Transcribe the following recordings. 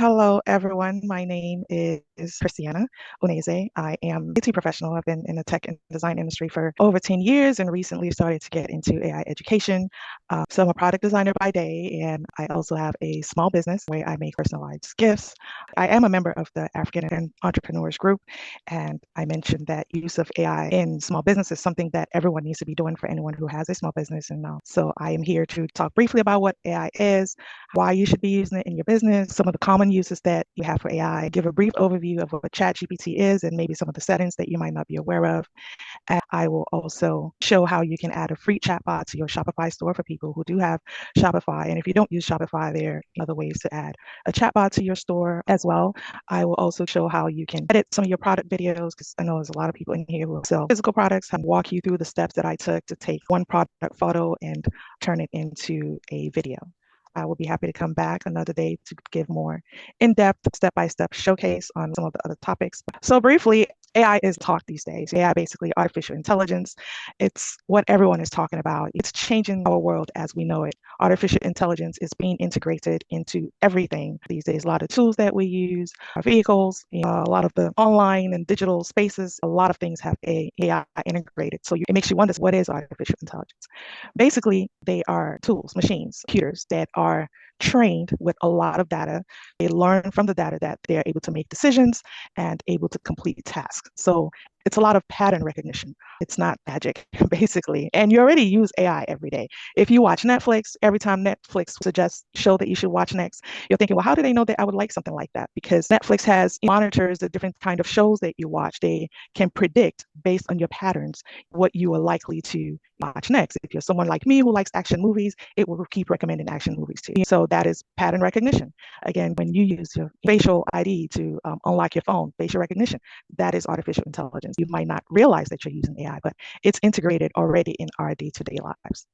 Hello, everyone. My name is Christiana Uneze. I am a IT professional. I've been in the tech and design industry for over 10 years and recently started to get into AI education. So I'm a product designer by day, and I also have a small business where I make personalized gifts. I am a member of the African Entrepreneurs Group, and I mentioned that use of AI in small business is something that everyone needs to be doing for anyone who has a small business. And so I am here to talk briefly about what AI is, why you should be using it in your business, some of the common uses that you have for AI, give a brief overview of what ChatGPT is and maybe some of the settings that you might not be aware of. And I will also show how you can add a free chatbot to your Shopify store for people who do have Shopify. And if you don't use Shopify, there are other ways to add a chatbot to your store as well. I will also show how you can edit some of your product videos because I know there's a lot of people in here who sell physical products. I'll walk you through the steps that I took to take one product photo and turn it into a video. I will be happy to come back another day to give more in-depth, step-by-step showcase on some of the other topics. So briefly, AI is talk these days. AI, basically artificial intelligence. It's what everyone is talking about. It's changing our world as we know it. Artificial intelligence is being integrated into everything these days. A lot of tools that we use, our vehicles, a lot of the online and digital spaces, a lot of things have AI integrated. So it makes you wonder, what is artificial intelligence? Basically, they are tools, machines, computers that are trained with a lot of data. They learn from the data that they're able to make decisions and able to complete tasks. So it's a lot of pattern recognition. It's not magic, basically. And you already use AI every day. If you watch Netflix, every time Netflix suggests show that you should watch next, you're thinking, well, how do they know that I would like something like that? Because Netflix has monitors the different kind of shows that you watch. They can predict based on your patterns what you are likely to watch next. If you're someone like me who likes action movies, it will keep recommending action movies to you. So that is pattern recognition. Again, when you use your facial ID to unlock your phone, facial recognition, that is artificial intelligence. You might not realize that you're using AI, but it's integrated already in our day-to-day lives.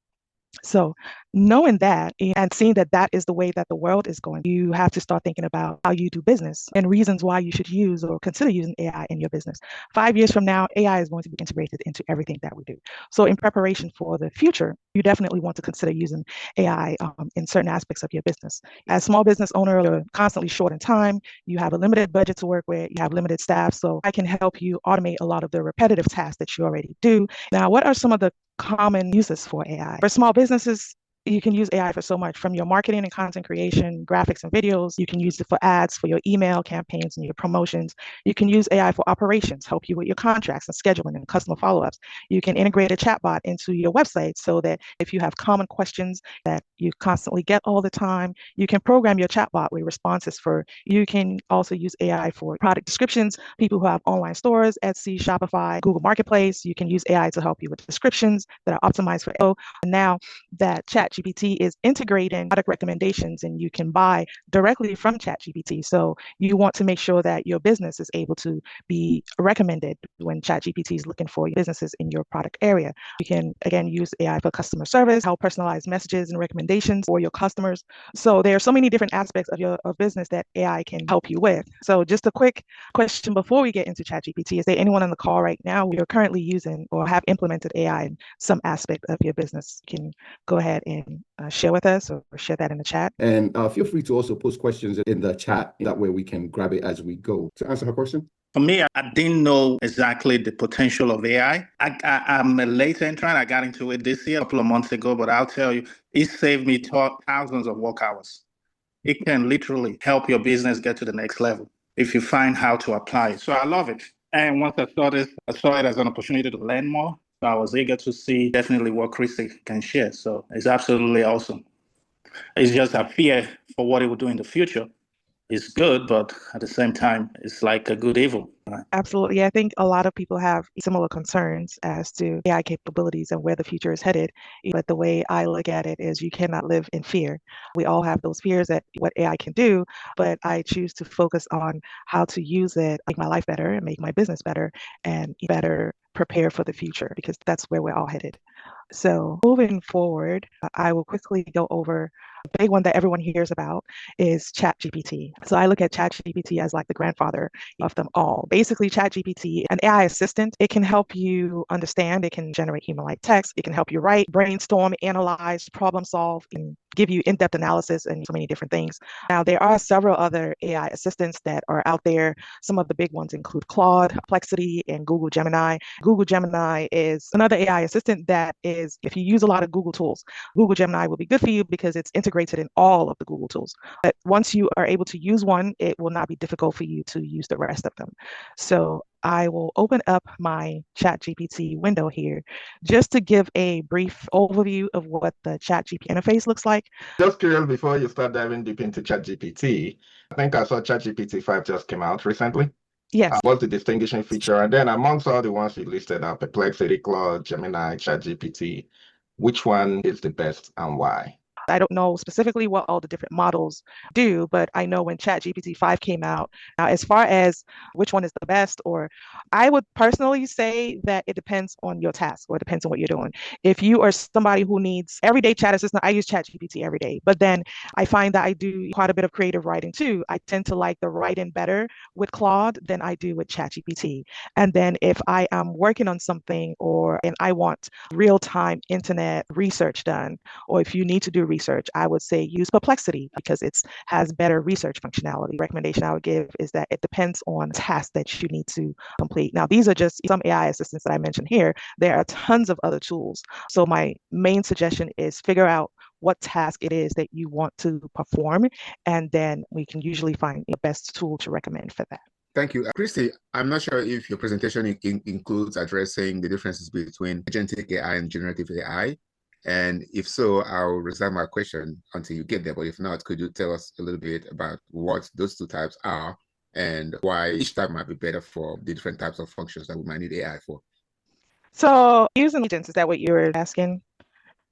So knowing that and seeing that that is the way that the world is going, you have to start thinking about how you do business and reasons why you should use or consider using AI in your business. 5 years from now, AI is going to be integrated into everything that we do. So in preparation for the future, you definitely want to consider using AI in certain aspects of your business. As small business owner, you're constantly short in time. You have a limited budget to work with. You have limited staff. So I can help you automate a lot of the repetitive tasks that you already do. Now, what are some of the common uses for AI? For small businesses, you can use AI for so much, from your marketing and content creation, graphics and videos. You can use it for ads, for your email campaigns and your promotions. You can use AI for operations, help you with your contracts and scheduling and customer follow-ups. You can integrate a chatbot into your website so that if you have common questions that you constantly get all the time, you can program your chatbot with responses for. You can also use AI for product descriptions. People who have online stores, Etsy, Shopify, Google Marketplace, you can use AI to help you with descriptions that are optimized for SEO. And now that ChatGPT is integrating product recommendations and you can buy directly from ChatGPT. So you want to make sure that your business is able to be recommended when ChatGPT is looking for businesses in your product area. You can, again, use AI for customer service, help personalize messages and recommendations for your customers. So there are so many different aspects of your business that AI can help you with. So just a quick question before we get into ChatGPT. Is there anyone on the call right now you're currently using or have implemented AI in some aspect of your business? You can go ahead and share with us or share that in the chat. And feel free to also post questions in the chat. That way we can grab it as we go. To answer her question? For me, I didn't know exactly the potential of AI. I'm a late entrant. I got into it this year, a couple of months ago, but I'll tell you, it saved me thousands of work hours. It can literally help your business get to the next level if you find how to apply it. So I love it. And once I saw this, I saw it as an opportunity to learn more. So I was eager to see definitely what Christy can share. So it's absolutely awesome. It's just a fear for what it will do in the future. It's good, but at the same time, it's like a good evil. Absolutely. I think a lot of people have similar concerns as to AI capabilities and where the future is headed. But the way I look at it is you cannot live in fear. We all have those fears at what AI can do, but I choose to focus on how to use it, make my life better and make my business better and better prepare for the future, because that's where we're all headed. So moving forward, I will quickly go over a big one that everyone hears about is ChatGPT. So I look at ChatGPT as like the grandfather of them all. Basically, ChatGPT, an AI assistant, it can help you understand, it can generate human-like text, it can help you write, brainstorm, analyze, problem solve, and give you in-depth analysis and so many different things. Now, there are several other AI assistants that are out there. Some of the big ones include Claude, Perplexity, and Google Gemini. Google Gemini is another AI assistant that is, if you use a lot of Google tools, Google Gemini will be good for you because it's integrated in all of the Google tools. But once you are able to use one, it will not be difficult for you to use the rest of them. So I will open up my ChatGPT window here just to give a brief overview of what the ChatGPT interface looks like. Just curious, before you start diving deep into ChatGPT, I think I saw ChatGPT 5 just came out recently. Yes. What's the distinguishing feature? And then amongst all the ones you listed are Perplexity, Claude, Gemini, ChatGPT, which one is the best and why? I don't know specifically what all the different models do, but I know when ChatGPT 5 came out, now as far as which one is the best, or I would personally say that it depends on your task or it depends on what you're doing. If you are somebody who needs everyday chat assistant, I use ChatGPT every day, but then I find that I do quite a bit of creative writing too. I tend to like the writing better with Claude than I do with ChatGPT. And then if I am working on something and I want real-time internet research done, or if you need to do research, I would say use Perplexity because it has better research functionality. Recommendation I would give is that it depends on tasks that you need to complete. Now, these are just some AI assistants that I mentioned here. There are tons of other tools. So my main suggestion is figure out what task it is that you want to perform, and then we can usually find the best tool to recommend for that. Thank you. Christy, I'm not sure if your presentation includes addressing the differences between agentic AI and generative AI. And if so, I'll reserve my question until you get there. But if not, could you tell us a little bit about what those two types are and why each type might be better for the different types of functions that we might need AI for? So using agents, is that what you were asking?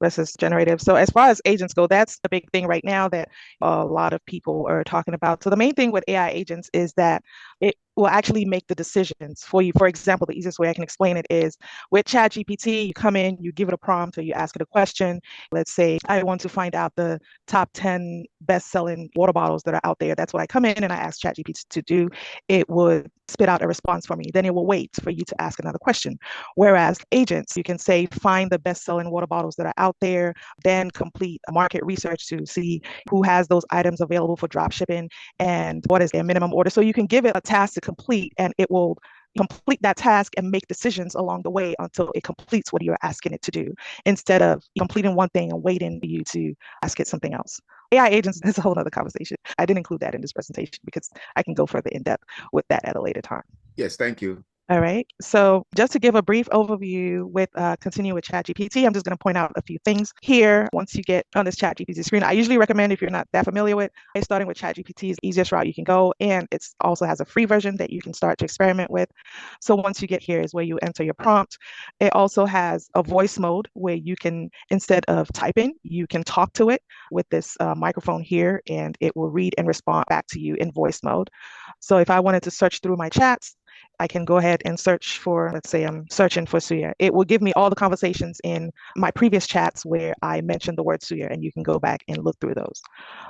Versus generative. So as far as agents go, that's the big thing right now that a lot of people are talking about. So the main thing with AI agents is that it will actually make the decisions for you. For example, the easiest way I can explain it is with ChatGPT, you come in, you give it a prompt or you ask it a question. Let's say I want to find out the top 10 best-selling water bottles that are out there. That's what I come in and I ask ChatGPT to do. It would spit out a response for me. Then it will wait for you to ask another question. Whereas agents, you can say, find the best-selling water bottles that are out there, then complete market research to see who has those items available for drop shipping and what is their minimum order. So you can give it a task to complete and it will complete that task and make decisions along the way until it completes what you're asking it to do, instead of completing one thing and waiting for you to ask it something else. AI agents is a whole other conversation. I didn't include that in this presentation because I can go further in depth with that at a later time. Yes, thank you. All right. So just to give a brief overview with continue with ChatGPT, I'm just going to point out a few things here. Once you get on this ChatGPT screen, I usually recommend, if you're not that familiar with, starting with ChatGPT is the easiest route you can go. And it also has a free version that you can start to experiment with. So once you get here is where you enter your prompt. It also has a voice mode where you can, instead of typing, you can talk to it with this microphone here, and it will read and respond back to you in voice mode. So if I wanted to search through my chats, I can go ahead and search for, let's say I'm searching for suya. It will give me all the conversations in my previous chats where I mentioned the word suya, and you can go back and look through those.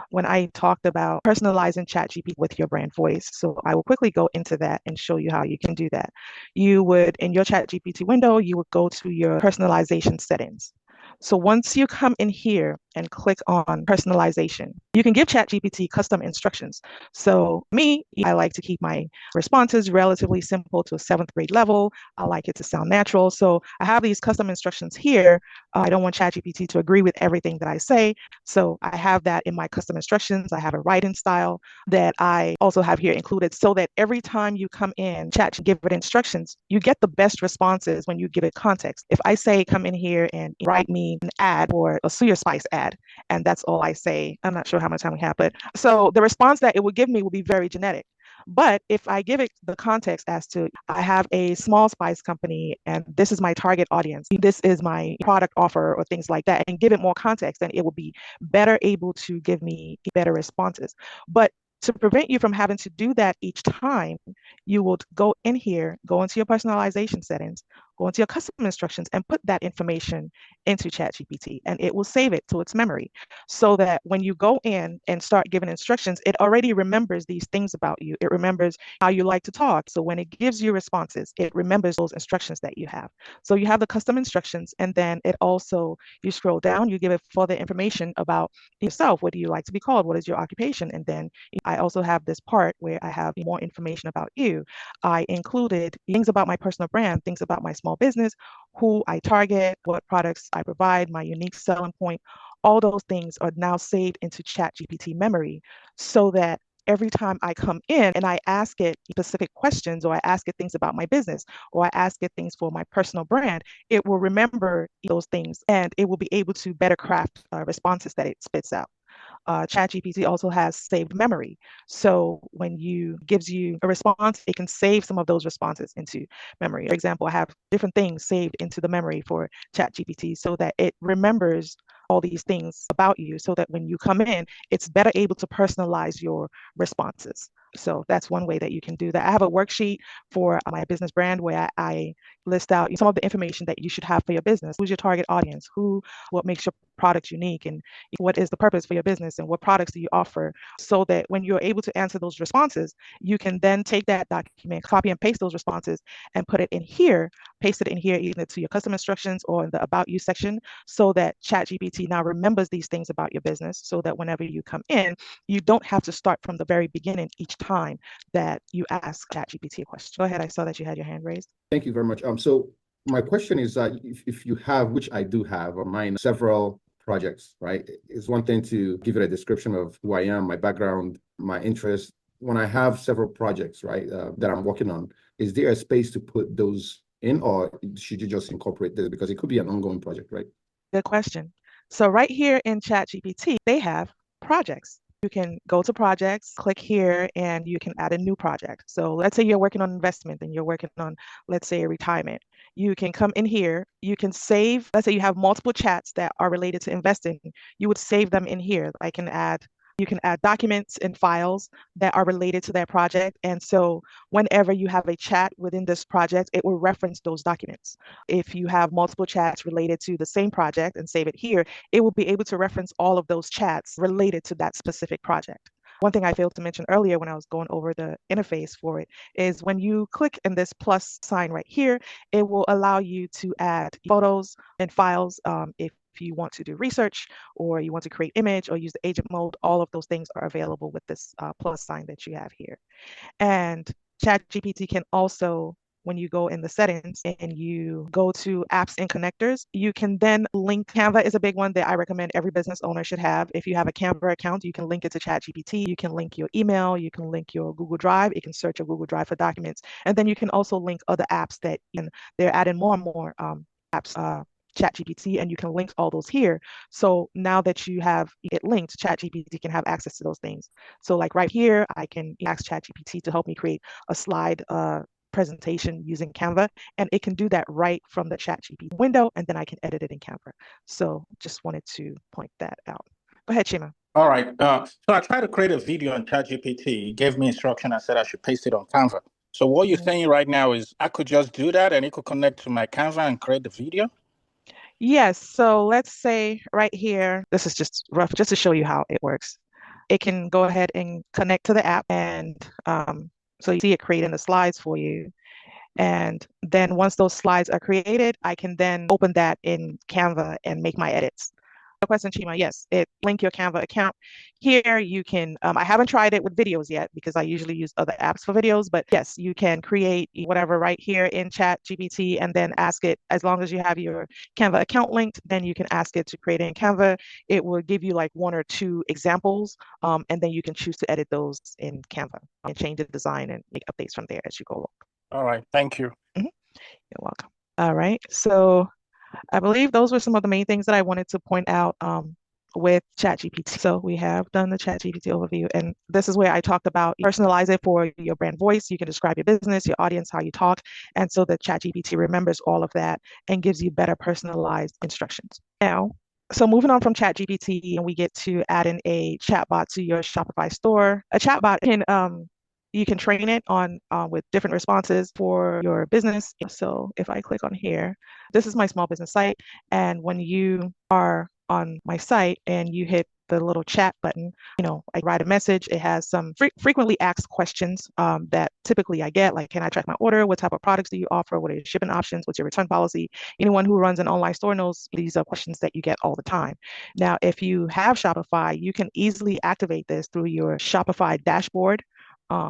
When I talked about personalizing ChatGPT with your brand voice, so I will quickly go into that and show you how you can do that. You would, in your ChatGPT window, you would go to your personalization settings. So once you come in here and click on personalization, you can give ChatGPT custom instructions. So me, I like to keep my responses relatively simple to a 7th grade level. I like it to sound natural. So I have these custom instructions here. I don't want ChatGPT to agree with everything that I say. So I have that in my custom instructions. I have a writing style that I also have here included, so that every time you come in, Chat, give it instructions, you get the best responses when you give it context. If I say, come in here and write me an ad or a suya spice ad, and that's all I say, I'm not sure how much time we have, but so the response that it will give me will be very genetic. But if I give it the context as to, I have a small spice company and this is my target audience, this is my product offer or things like that, and give it more context, then it will be better able to give me better responses. But to prevent you from having to do that each time, you will go in here, go into your personalization settings, go into your custom instructions and put that information into ChatGPT, and it will save it to its memory so that when you go in and start giving instructions, it already remembers these things about you. It remembers how you like to talk. So when it gives you responses, it remembers those instructions that you have. So you have the custom instructions, and then it also, you scroll down, you give it further information about yourself. What do you like to be called? What is your occupation? And then I also have this part where I have more information about you. I included things about my personal brand, things about my small business, who I target, what products I provide, my unique selling point. All those things are now saved into ChatGPT memory so that every time I come in and I ask it specific questions, or I ask it things about my business, or I ask it things for my personal brand, it will remember those things and it will be able to better craft responses that it spits out. ChatGPT also has saved memory. So when you gives you a response, it can save some of those responses into memory. For example, I have different things saved into the memory for ChatGPT so that it remembers all these things about you so that when you come in, it's better able to personalize your responses. So that's one way that you can do that. I have a worksheet for my business brand where I list out some of the information that you should have for your business. Who's your target audience? What makes your product unique? And what is the purpose for your business? And what products do you offer? So that when you're able to answer those responses, you can then take that document, copy and paste those responses, and put it in here, paste it in here, either to your custom instructions or in the About You section, so that ChatGPT now remembers these things about your business so that whenever you come in, you don't have to start from the very beginning each time that you ask ChatGPT a question. Go ahead. I saw that you had your hand raised. Thank you very much. So my question is that if you have, which I do have on mine, several projects, right? It's one thing to give it a description of who I am, my background, my interests. When I have several projects, right, that I'm working on, is there a space to put those in, or should you just incorporate this? Because it could be an ongoing project, right? Good question. So right here in ChatGPT, they have projects. You can go to projects, click here, and you can add a new project. So let's say you're working on investment and you're working on, let's say, retirement. You can come in here, you can save, let's say you have multiple chats that are related to investing. You would save them in here. You can add documents and files that are related to that project. And so whenever you have a chat within this project, it will reference those documents. If you have multiple chats related to the same project and save it here, it will be able to reference all of those chats related to that specific project. One thing I failed to mention earlier when I was going over the interface for it is when you click in this plus sign right here, it will allow you to add photos and files if you want to do research or you want to create image or use the agent mode. All of those things are available with this plus sign that you have here. And ChatGPT can also, when you go in the settings and you go to apps and connectors, you can then link. Canva is a big one that I recommend every business owner should have. If you have a Canva account, you can link it to ChatGPT. You can link your email. You can link your Google Drive. You can search your Google Drive for documents. And then you can also link other apps that they're adding more and more apps. ChatGPT, and you can link all those here. So now that you have it linked, ChatGPT can have access to those things. So like right here, I can ask ChatGPT to help me create a slide presentation using Canva, and it can do that right from the ChatGPT window, and then I can edit it in Canva. So just wanted to point that out. Go ahead, Shima. All right. So I tried to create a video on ChatGPT. It gave me instruction. I said I should paste it on Canva. So what you're saying right now is I could just do that and it could connect to my Canva and create the video? Yes. So let's say right here, this is just rough, just to show you how it works. It can go ahead and connect to the app, and so you see it creating the slides for you. And then once those slides are created, I can then open that in Canva and make my edits. A question, Chima, yes, it link your Canva account. Here you can, I haven't tried it with videos yet because I usually use other apps for videos, but yes, you can create whatever right here in ChatGPT and then ask it, as long as you have your Canva account linked, then you can ask it to create it in Canva. It will give you like one or two examples, and then you can choose to edit those in Canva and change the design and make updates from there as you go along. All right. Thank you. You're welcome. All right. So I believe those were some of the main things that I wanted to point out with ChatGPT. So we have done the ChatGPT overview, and this is where I talked about personalize it for your brand voice. You can describe your business, your audience, how you talk, and so the ChatGPT remembers all of that and gives you better personalized instructions. Now, so moving on from ChatGPT, and we get to add in a chatbot to your Shopify store. A chatbot can you can train it on with different responses for your business. So if I click on here, this is my small business site. And when you are on my site and you hit the little chat button, I write a message. It has some frequently asked questions that typically I get, like, can I track my order? What type of products do you offer? What are your shipping options? What's your return policy? Anyone who runs an online store knows these are questions that you get all the time. Now, if you have Shopify, you can easily activate this through your Shopify dashboard.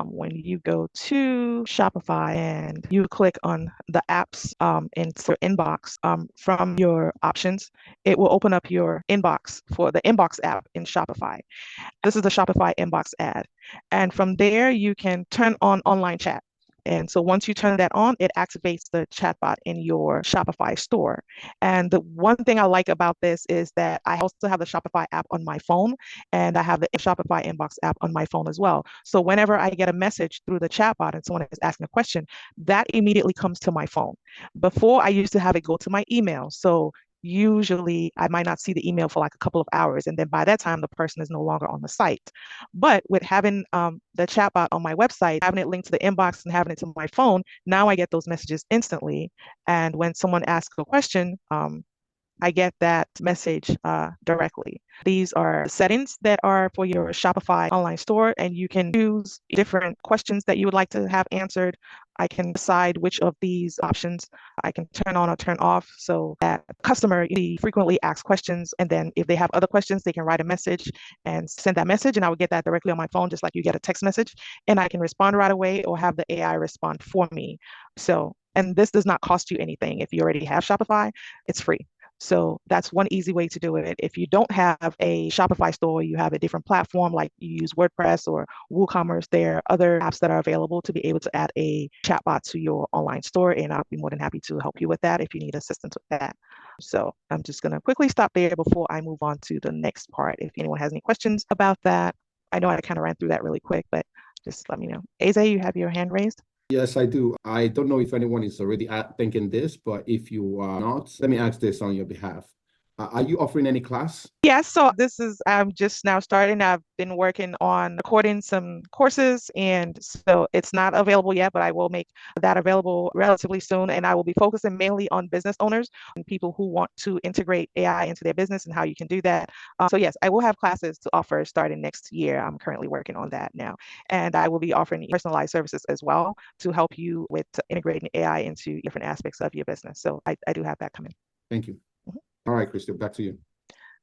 When you go to Shopify and you click on the apps in your inbox from your options, it will open up your inbox for the inbox app in Shopify. This is the Shopify inbox ad. And from there, you can turn on online chat. And so once you turn that on, it activates the chatbot in your Shopify store. And the one thing I like about this is that I also have the Shopify app on my phone, and I have the Shopify inbox app on my phone as well. So whenever I get a message through the chatbot and someone is asking a question, that immediately comes to my phone. Before, I used to have it go to my email. So usually I might not see the email for like a couple of hours. And then by that time, the person is no longer on the site. But with having the chatbot on my website, having it linked to the inbox and having it to my phone, now I get those messages instantly. And when someone asks a question, I get that message directly. These are settings that are for your Shopify online store, and you can choose different questions that you would like to have answered. I can decide which of these options I can turn on or turn off so that customer frequently asks questions. And then if they have other questions, they can write a message and send that message, and I would get that directly on my phone, just like you get a text message, and I can respond right away or have the AI respond for me. And this does not cost you anything. If you already have Shopify, it's free. So that's one easy way to do it. If you don't have a Shopify store, you have a different platform, like you use WordPress or WooCommerce, there are other apps that are available to be able to add a chatbot to your online store, and I'll be more than happy to help you with that if you need assistance with that. So I'm just going to quickly stop there before I move on to the next part. If anyone has any questions about that, I know I kind of ran through that really quick, but just let me know. Aze, you have your hand raised? Yes, I do. I don't know if anyone is already thinking this, but if you are not, let me ask this on your behalf. Are you offering any class? Yes, so I'm just now starting. I've been working on recording some courses, and so it's not available yet, but I will make that available relatively soon. And I will be focusing mainly on business owners and people who want to integrate AI into their business and how you can do that. So yes, I will have classes to offer starting next year. I'm currently working on that now. And I will be offering personalized services as well to help you with integrating AI into different aspects of your business. So I do have that coming. Thank you. All right, Crystal, back to you.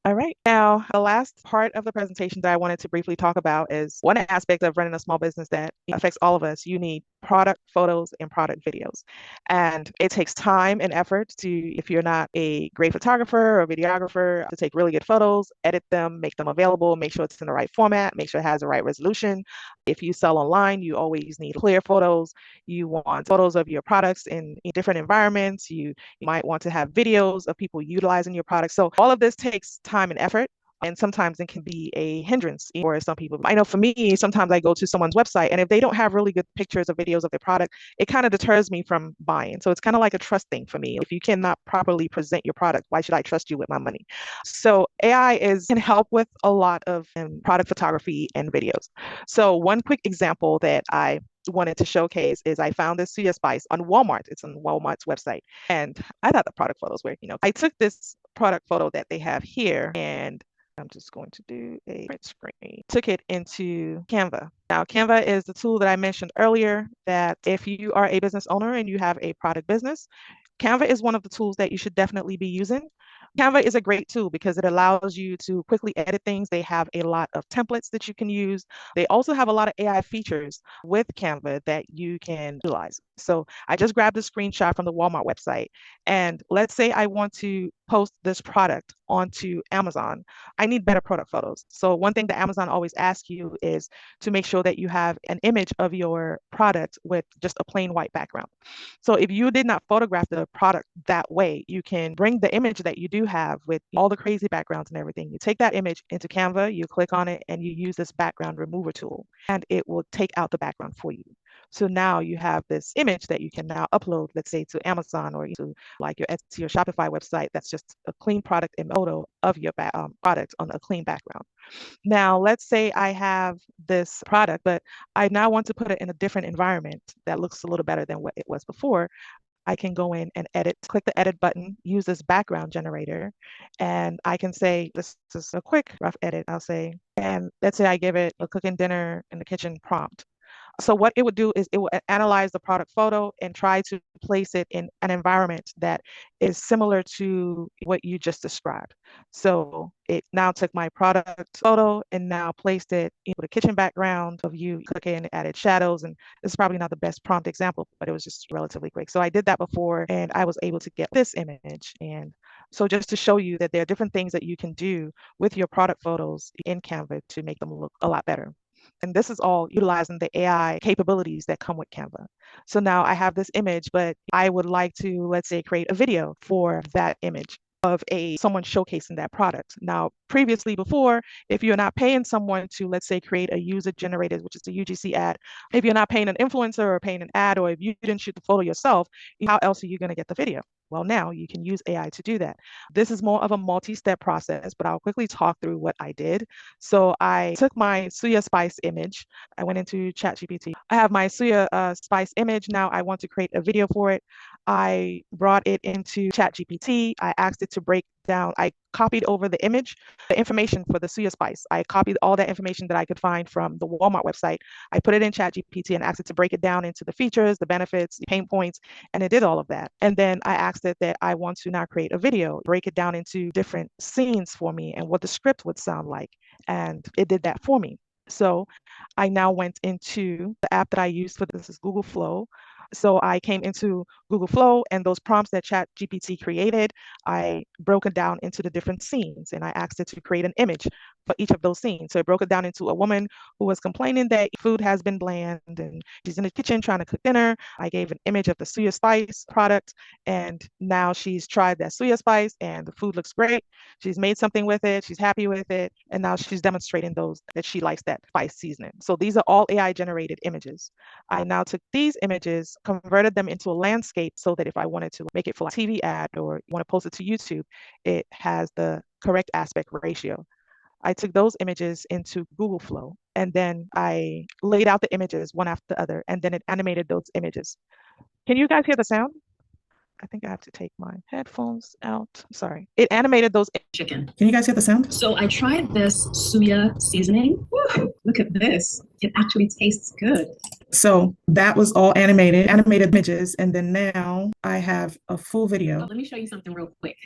All right. Now, the last part of the presentation that I wanted to briefly talk about is one aspect of running a small business that affects all of us. You need product photos and product videos. And it takes time and effort if you're not a great photographer or videographer, to take really good photos, edit them, make them available, make sure it's in the right format, make sure it has the right resolution. If you sell online, you always need clear photos. You want photos of your products in different environments. You might want to have videos of people utilizing your products. So all of this takes time and effort. And sometimes it can be a hindrance for some people. I know for me, sometimes I go to someone's website, and if they don't have really good pictures or videos of their product, it kind of deters me from buying. So it's kind of like a trust thing for me. If you cannot properly present your product, why should I trust you with my money? So AI can help with a lot of product photography and videos. So one quick example that I wanted to showcase is I found this Suya Spice on Walmart. It's on Walmart's website. And I thought the product photos were, I took this product photo that they have here, and I'm just going to do a print screen. Took it into Canva. Now, Canva is the tool that I mentioned earlier, that if you are a business owner and you have a product business, Canva is one of the tools that you should definitely be using. Canva is a great tool because it allows you to quickly edit things. They have a lot of templates that you can use. They also have a lot of AI features with Canva that you can utilize. So I just grabbed a screenshot from the Walmart website. And let's say I want to post this product onto Amazon. I need better product photos. So one thing that Amazon always asks you is to make sure that you have an image of your product with just a plain white background. So if you did not photograph the product that way, you can bring the image that you do have with all the crazy backgrounds and everything. You take that image into Canva, you click on it, and you use this background remover tool, and it will take out the background for you. So now you have this image that you can now upload, let's say to Amazon or to like your Etsy or Shopify website. That's just a clean product and photo of your product on a clean background. Now, let's say I have this product, but I now want to put it in a different environment that looks a little better than what it was before. I can go in and edit, click the edit button, use this background generator, and I can say, this is a quick rough edit, I'll say, and let's say I give it a cooking dinner in the kitchen prompt. So what it would do is it will analyze the product photo and try to place it in an environment that is similar to what you just described. So it now took my product photo and now placed it in the kitchen background of you cooking, added shadows. And this is probably not the best prompt example, but it was just relatively quick. So I did that before and I was able to get this image. And so just to show you that there are different things that you can do with your product photos in Canva to make them look a lot better. And this is all utilizing the AI capabilities that come with Canva. So now I have this image, but I would like to, let's say, create a video for that image of someone showcasing that product. Now, previously before, if you're not paying someone to, let's say, create a user generated, which is a UGC ad, if you're not paying an influencer or paying an ad, or if you didn't shoot the photo yourself, how else are you going to get the video? Well, now you can use AI to do that. This is more of a multi-step process, but I'll quickly talk through what I did. So I took my suya spice image. I went into ChatGPT. I have my suya spice image. Now I want to create a video for it. I brought it into ChatGPT. I asked it to break down. I copied over the image, the information for the suya spice. I copied all that information that I could find from the Walmart website. I put it in ChatGPT and asked it to break it down into the features, the benefits, the pain points, and it did all of that. And then I asked it that I want to now create a video, break it down into different scenes for me and what the script would sound like. And it did that for me. So I now went into the app that I use for this is Google Flow. So I came into Google Flow and those prompts that ChatGPT created, I broke it down into the different scenes and I asked it to create an image for each of those scenes. So it broke it down into a woman who was complaining that food has been bland and she's in the kitchen trying to cook dinner. I gave an image of the suya spice product and now she's tried that suya spice and the food looks great. She's made something with it. She's happy with it. And now she's demonstrating that she likes that spice seasoning. So these are all AI generated images. I now took these images, converted them into a landscape so that if I wanted to make it for a TV ad or want to post it to YouTube, it has the correct aspect ratio. I took those images into Google Flow and then I laid out the images one after the other and then it animated those images. Can you guys hear the sound? I think I have to take my headphones out. Sorry. It animated those chicken. Can you guys hear the sound? So I tried this suya seasoning. Woo, look at this. It actually tastes good. So that was all animated images. And then now I have a full video. So let me show you something real quick.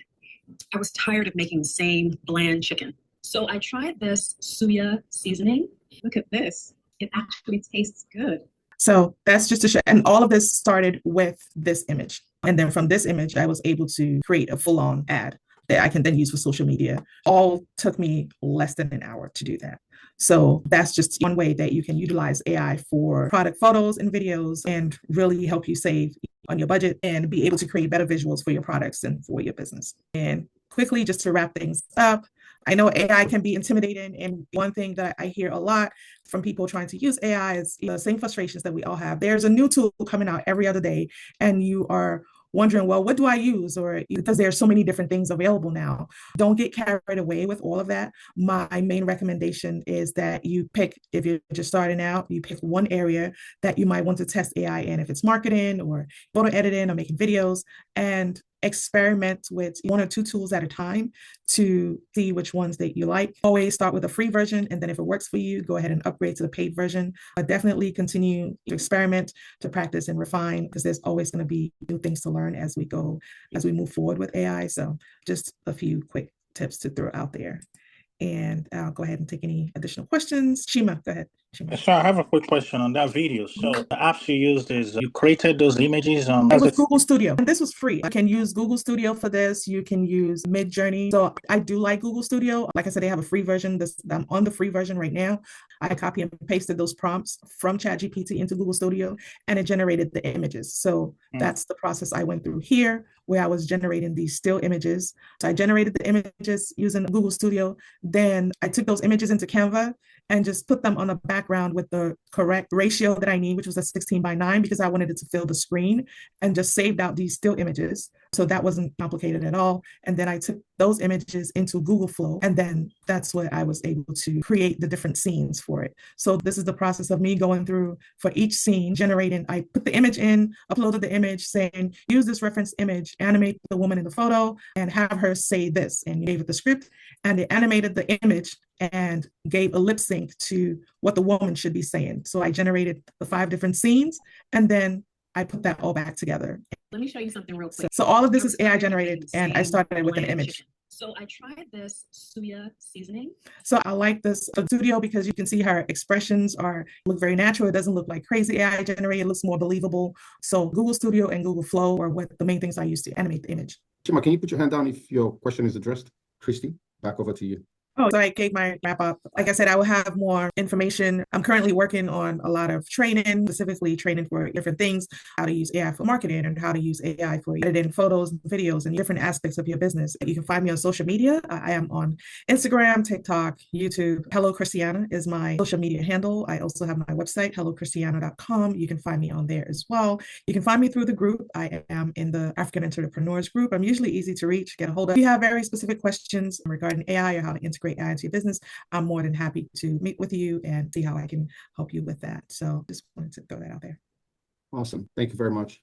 I was tired of making the same bland chicken. So I tried this suya seasoning. Look at this. It actually tastes good. So that's just to show. And all of this started with this image. And then from this image, I was able to create a full-on ad that I can then use for social media. All took me less than an hour to do that. So that's just one way that you can utilize AI for product photos and videos and really help you save on your budget and be able to create better visuals for your products and for your business. And quickly, just to wrap things up, I know AI can be intimidating. And one thing that I hear a lot from people trying to use AI is the same frustrations that we all have. There's a new tool coming out every other day, and you are wondering, well, what do I use? Or because there's so many different things available now. Don't get carried away with all of that. My main recommendation is that you pick, if you're just starting out, you pick one area that you might want to test AI in, if it's marketing or photo editing or making videos, and experiment with one or two tools at a time to see which ones that you like. Always start with a free version, and then if it works for you, go ahead and upgrade to the paid version. But definitely continue to experiment, to practice and refine, because there's always going to be new things to learn as we move forward with AI. So just a few quick tips to throw out there. And I'll go ahead and take any additional questions. Shima, go ahead. Shima. So I have a quick question on that video. So the apps you used you created those images on... It was Google Studio. And this was free. You can use Google Studio for this. You can use Midjourney. So I do like Google Studio. Like I said, they have a free version. I'm on the free version right now. I copy and pasted those prompts from ChatGPT into Google Studio, and it generated the images. So that's the process I went through here, where I was generating these still images. So I generated the images using Google Studio. Then I took those images into Canva and just put them on a background background with the correct ratio that I need, which was a 16:9, because I wanted it to fill the screen, and just saved out these still images. So that wasn't complicated at all. And then I took those images into Google Flow, and then that's what I was able to create the different scenes for it. So this is the process of me going through for each scene, generating. I put the image in, uploaded the image, saying, use this reference image, animate the woman in the photo, and have her say this, and gave it the script, and it animated the image and gave a lip sync to what the woman should be saying. So I generated the 5 different scenes, and then I put that all back together. Let me show you something real quick. So all of this is AI generated, and I started with an image. So I tried this suya seasoning. So I like this studio because you can see her expressions look very natural. It doesn't look like crazy AI generated. It looks more believable. So Google Studio and Google Flow are what the main things I use to animate the image. Chima, can you put your hand down if your question is addressed? Christy, back over to you. Oh, so I gave my wrap up. Like I said, I will have more information. I'm currently working on a lot of training, specifically training for different things, how to use AI for marketing and how to use AI for editing photos and videos and different aspects of your business. You can find me on social media. I am on Instagram, TikTok, YouTube. Hello Christiana is my social media handle. I also have my website, hellochristiana.com. You can find me on there as well. You can find me through the group. I am in the African Entrepreneurs group. I'm usually easy to reach, get a hold of. If you have very specific questions regarding AI or how to integrate AI into your business, I'm more than happy to meet with you and see how I can help you with that. So just wanted to throw that out there. Awesome. Thank you very much.